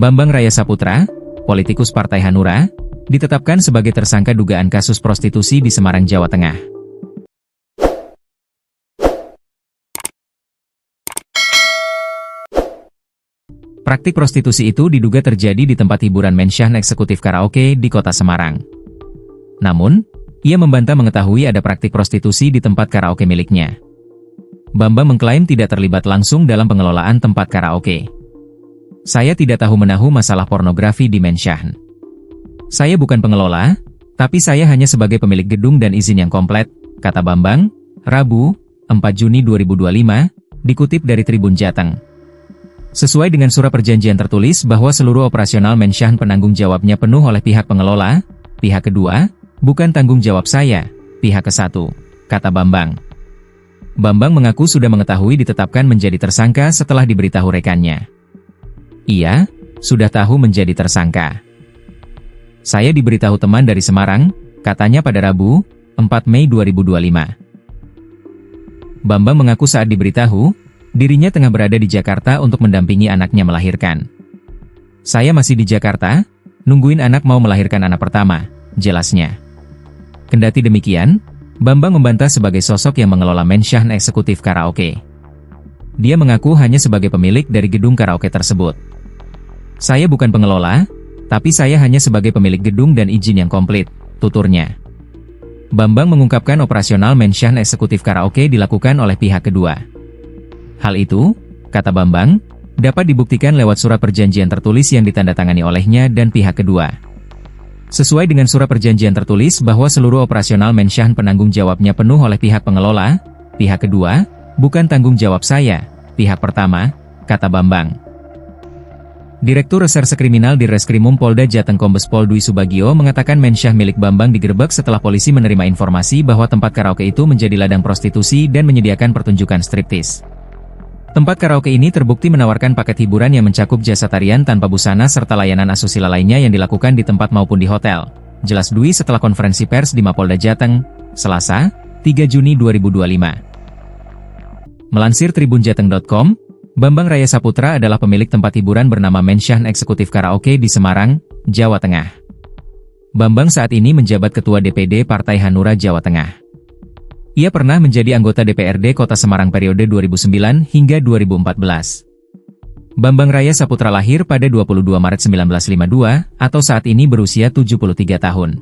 Bambang Raya Saputra, politikus Partai Hanura, ditetapkan sebagai tersangka dugaan kasus prostitusi di Semarang, Jawa Tengah. Praktik prostitusi itu diduga terjadi di tempat hiburan Menshan Eksekutif Karaoke di Kota Semarang. Namun, ia membantah mengetahui ada praktik prostitusi di tempat karaoke miliknya. Bambang mengklaim tidak terlibat langsung dalam pengelolaan tempat karaoke. "Saya tidak tahu menahu masalah pornografi di Menshan. Saya bukan pengelola, tapi saya hanya sebagai pemilik gedung dan izin yang komplet," kata Bambang, Rabu, 4 Juni 2025, dikutip dari Tribun Jateng. Sesuai dengan surat perjanjian tertulis bahwa seluruh operasional Menshan penanggung jawabnya penuh oleh pihak pengelola, pihak kedua, bukan tanggung jawab saya, pihak ke-1, kata Bambang. Bambang mengaku sudah mengetahui ditetapkan menjadi tersangka setelah diberitahu rekannya. Ia sudah tahu menjadi tersangka. "Saya diberitahu teman dari Semarang," katanya pada Rabu, 4 Mei 2025. Bambang mengaku saat diberitahu, dirinya tengah berada di Jakarta untuk mendampingi anaknya melahirkan. "Saya masih di Jakarta, nungguin anak mau melahirkan anak pertama," jelasnya. Kendati demikian, Bambang membantah sebagai sosok yang mengelola Menshan Eksekutif Karaoke. Dia mengaku hanya sebagai pemilik dari gedung karaoke tersebut. "Saya bukan pengelola, tapi saya hanya sebagai pemilik gedung dan izin yang komplit," tuturnya. Bambang mengungkapkan operasional Menshan Eksekutif Karaoke dilakukan oleh pihak kedua. Hal itu, kata Bambang, dapat dibuktikan lewat surat perjanjian tertulis yang ditandatangani olehnya dan pihak kedua. Sesuai dengan surat perjanjian tertulis bahwa seluruh operasional Menshan penanggung jawabnya penuh oleh pihak pengelola, pihak kedua, bukan tanggung jawab saya, pihak pertama, kata Bambang. Direktur Reserse Kriminal di Reskrimum Polda Jateng Kombes Pol Dwi Subagio mengatakan Menshan milik Bambang digerebek setelah polisi menerima informasi bahwa tempat karaoke itu menjadi ladang prostitusi dan menyediakan pertunjukan striptis. Tempat karaoke ini terbukti menawarkan paket hiburan yang mencakup jasa tarian tanpa busana serta layanan asusila lainnya yang dilakukan di tempat maupun di hotel, jelas Dwi setelah konferensi pers di Mapolda Jateng, Selasa, 3 Juni 2025. Melansir tribunjateng.com, Bambang Raya Saputra adalah pemilik tempat hiburan bernama Menshan Eksekutif Karaoke di Semarang, Jawa Tengah. Bambang saat ini menjabat Ketua DPD Partai Hanura Jawa Tengah. Ia pernah menjadi anggota DPRD Kota Semarang periode 2009 hingga 2014. Bambang Raya Saputra lahir pada 22 Maret 1952, atau saat ini berusia 73 tahun.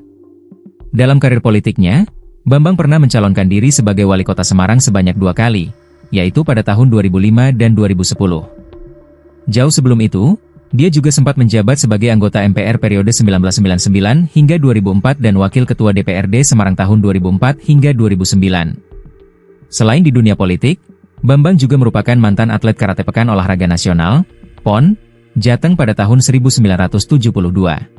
Dalam karir politiknya, Bambang pernah mencalonkan diri sebagai Wali Kota Semarang sebanyak 2 kali, yaitu pada tahun 2005 dan 2010. Jauh sebelum itu, dia juga sempat menjabat sebagai anggota MPR periode 1999 hingga 2004 dan Wakil Ketua DPRD Semarang tahun 2004 hingga 2009. Selain di dunia politik, Bambang juga merupakan mantan atlet Karate Pekan Olahraga Nasional, PON, Jateng pada tahun 1972.